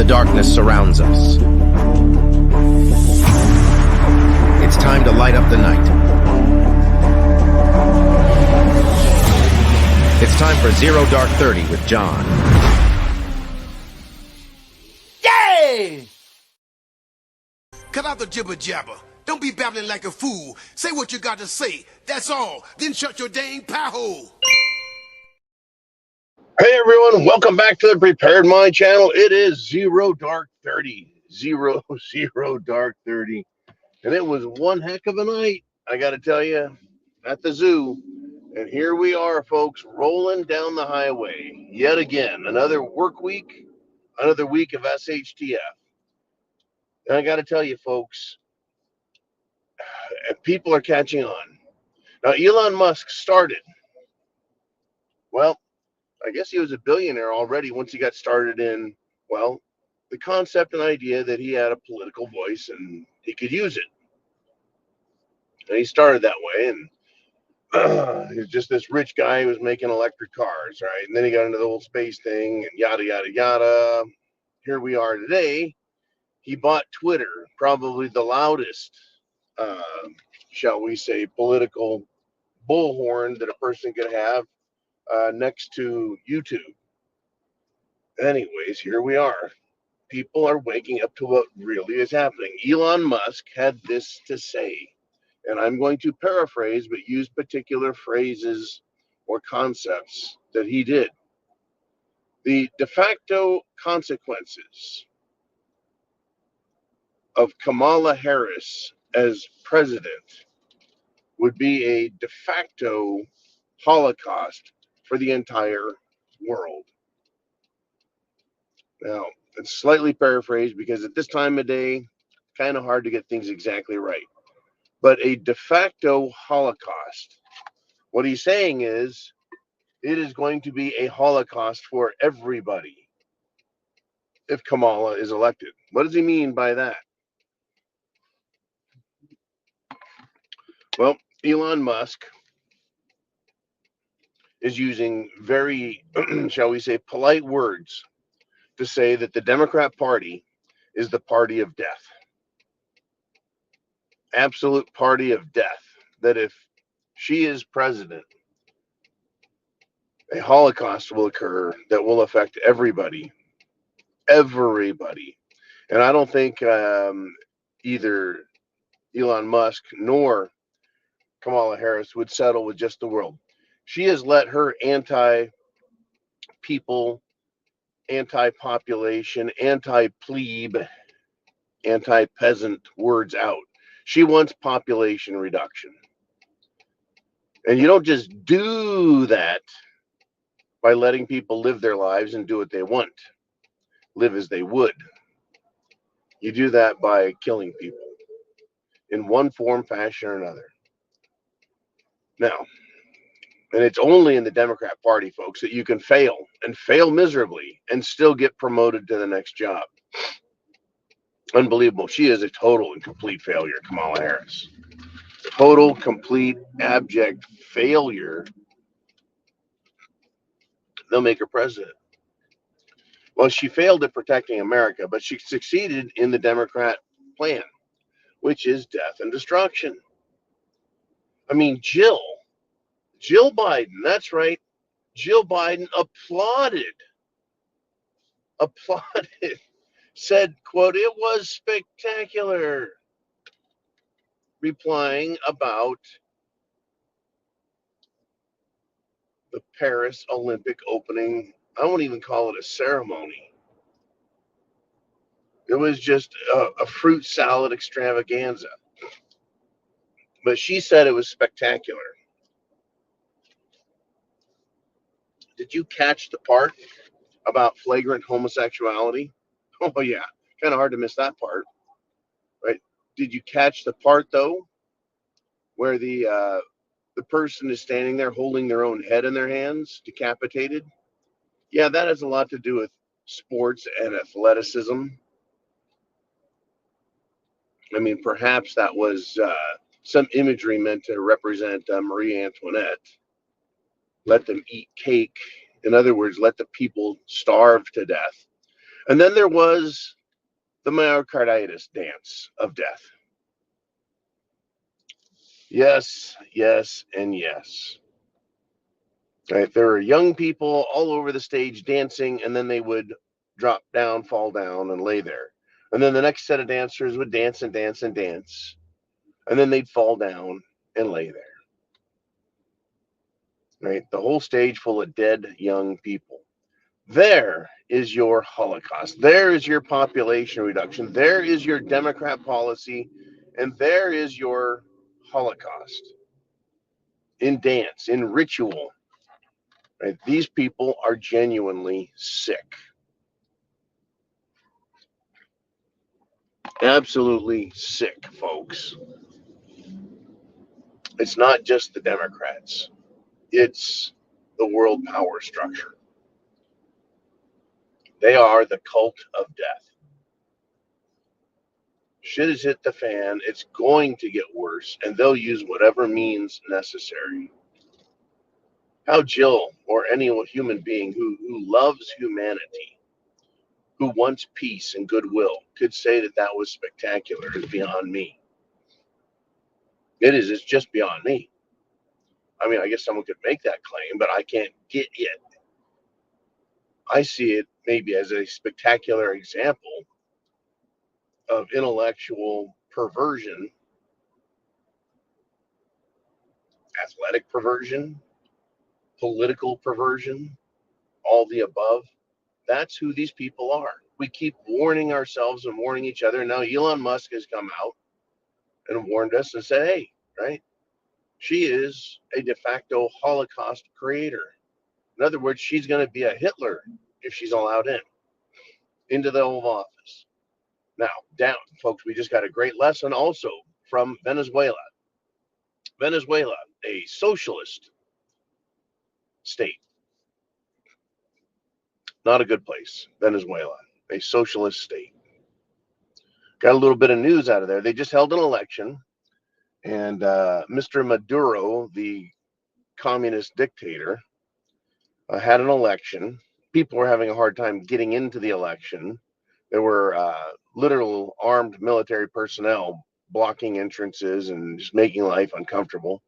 The darkness surrounds us. It's time to light up the night. It's time for Zero Dark 30 with John. Yay! Cut out the jibber jabber. Don't be babbling like a fool. Say what you got to say. That's all. Then shut your dang pie hole. Hey everyone, welcome back to the Prepared Mind channel. It is Zero Dark 30. Zero Dark 30. And it was one heck of a night, I got to tell you, at the zoo. And here we are, folks, rolling down the highway. Yet again, another work week, another week of SHTF. And I got to tell you, folks, people are catching on. Now, Elon Musk started, well, I guess he was a billionaire already once he got started in, well, the concept and idea that he had a political voice and he could use it. And he started that way, and he was just this rich guy who was making electric cars, right? And then he got into the whole space thing and yada, yada, yada. Here we are today. He bought Twitter, probably the loudest, shall we say, political bullhorn that a person could have next to YouTube. Anyways, here we are. People are waking up to what really is happening. Elon Musk had this to say, and I'm going to paraphrase, but use particular phrases or concepts that he did. The de facto consequences of Kamala Harris as president would be a de facto Holocaust for the entire world. Now, it's slightly paraphrased because at this time of day, kind of hard to get things exactly right. But a de facto Holocaust, what he's saying is, it is going to be a Holocaust for everybody if Kamala is elected. What does he mean by that? Well, Elon Musk is using very, shall we say, polite words to say that the Democrat Party is the party of death. Absolute party of death. That if she is president, a Holocaust will occur that will affect everybody. Everybody. And I don't think either Elon Musk nor Kamala Harris would settle with just the world. She has let her anti-people, anti-population, anti-plebe, anti-peasant words out. She wants population reduction. And you don't just do that by letting people live their lives and do what they want, live as they would. You do that by killing people in one form, fashion, or another. Now, and it's only in the Democrat Party, folks, that you can fail and fail miserably and still get promoted to the next job. Unbelievable. She is a total and complete failure, Kamala Harris. Total, complete, abject failure. They'll make her president. Well, she failed at protecting America, but she succeeded in the Democrat plan, which is death and destruction. I mean, Jill Biden, that's right. Jill Biden applauded, said, quote, "It was spectacular," replying about the Paris Olympic opening. I won't even call it a ceremony. It was just a fruit salad extravaganza. But she said it was spectacular. Did you catch the part about flagrant homosexuality? Oh, yeah. Kind of hard to miss that part, right? Did you catch the part, though, where the person is standing there holding their own head in their hands, decapitated? Yeah, that has a lot to do with sports and athleticism. I mean, perhaps that was some imagery meant to represent Marie Antoinette. Let them eat cake. In other words, let the people starve to death. And then there was the myocarditis dance of death. Yes, yes, and yes. Right? There were young people all over the stage dancing, and then they would drop down, fall down, and lay there. And then the next set of dancers would dance and dance and dance, and then they'd fall down and lay there. Right? The whole stage full of dead young people. There is your Holocaust. There is your population reduction. There is your Democrat policy. And there is your Holocaust in dance, in ritual. Right? These people are genuinely sick. Absolutely sick, folks. It's not just the Democrats, it's the world power structure. They are the cult of death. Shit has hit the fan. It's going to get worse, and they'll use whatever means necessary. How Jill or any human being who loves humanity, who wants peace and goodwill, could say that that was spectacular is beyond me. It is. It's just beyond me. I mean, I guess someone could make that claim, but I can't get it. I see it maybe as a spectacular example of intellectual perversion, athletic perversion, political perversion, all the above. That's who these people are. We keep warning ourselves and warning each other. Now Elon Musk has come out and warned us and said, hey, right? She is a de facto Holocaust creator. In other words, she's going to be a Hitler if she's allowed into the Oval Office. Now, down, folks, we just got a great lesson also from Venezuela. Venezuela, a socialist state. Not a good place, Venezuela, a socialist state. Got a little bit of news out of there. They just held an election, and Mr. Maduro, the communist dictator, had an election. People were having a hard time getting into the election. There were literal armed military personnel blocking entrances and just making life uncomfortable.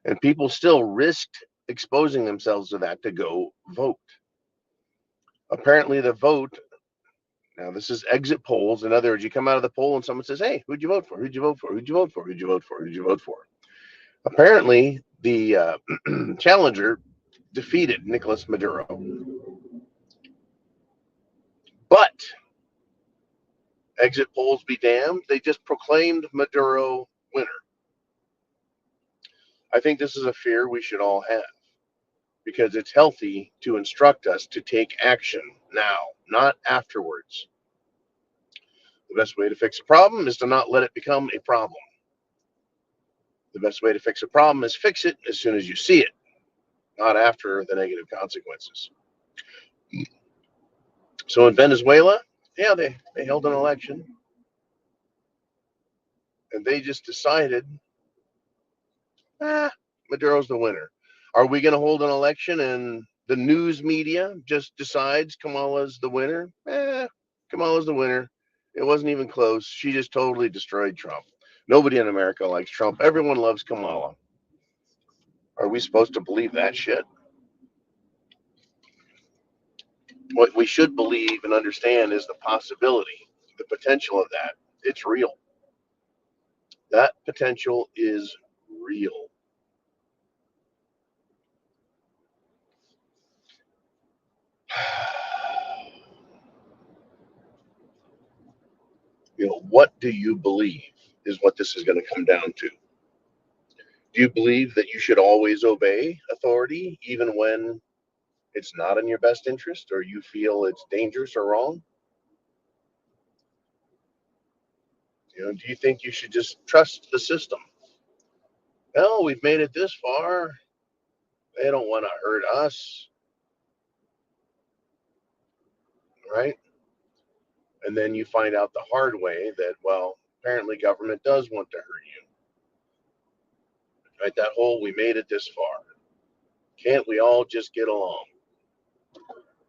And people still risked exposing themselves to that to go vote. Apparently, the vote, now this is exit polls. In other words, you come out of the poll and someone says, hey, who'd you vote for? Who'd you vote for? Who'd you vote for? Who'd you vote for? Who'd you vote for? Apparently, the challenger defeated Nicolas Maduro. But exit polls be damned, they just proclaimed Maduro winner. I think this is a fear we should all have because it's healthy to instruct us to take action now, not afterwards. The best way to fix a problem is to not let it become a problem. The best way to fix a problem is fix it as soon as you see it, not after the negative consequences. So in Venezuela, yeah, they held an election and they just decided, Maduro's the winner. Are we going to hold an election and the news media just decides Kamala's the winner? Kamala's the winner. It wasn't even close. She just totally destroyed Trump. Nobody in America likes Trump. Everyone loves Kamala. Are we supposed to believe that shit? What we should believe and understand is the possibility, the potential of that. It's real. That potential is real. What do you believe is what this is going to come down to. Do you believe that you should always obey authority, even when it's not in your best interest or you feel it's dangerous or wrong? Do you think you should just trust the system? Well, we've made it this far. They don't want to hurt us, right? And then you find out the hard way that, well, apparently government does want to hurt you. Right? That whole we made it this far. Can't we all just get along?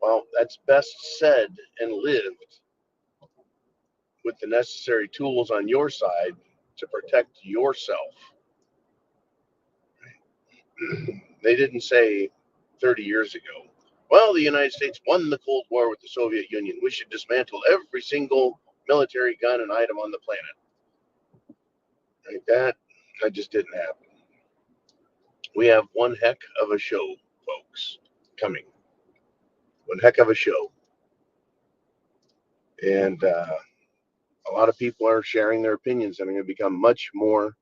Well, that's best said and lived with the necessary tools on your side to protect yourself. They didn't say 30 years ago, well, the United States won the Cold War with the Soviet Union. We should dismantle every single military gun and item on the planet. Like that just didn't happen. We have one heck of a show, folks, coming. One heck of a show. And a lot of people are sharing their opinions and are going to become much more,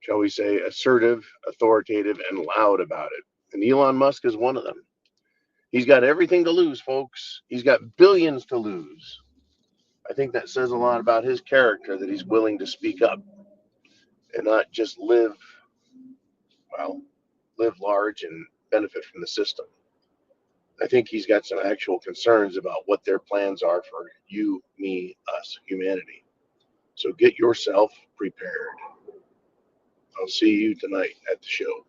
shall we say, assertive, authoritative, and loud about it. And Elon Musk is one of them. He's got everything to lose, folks. He's got billions to lose. I think that says a lot about his character, that he's willing to speak up and not just live large and benefit from the system. I think he's got some actual concerns about what their plans are for you, me, us, humanity. So get yourself prepared. I'll see you tonight at the show.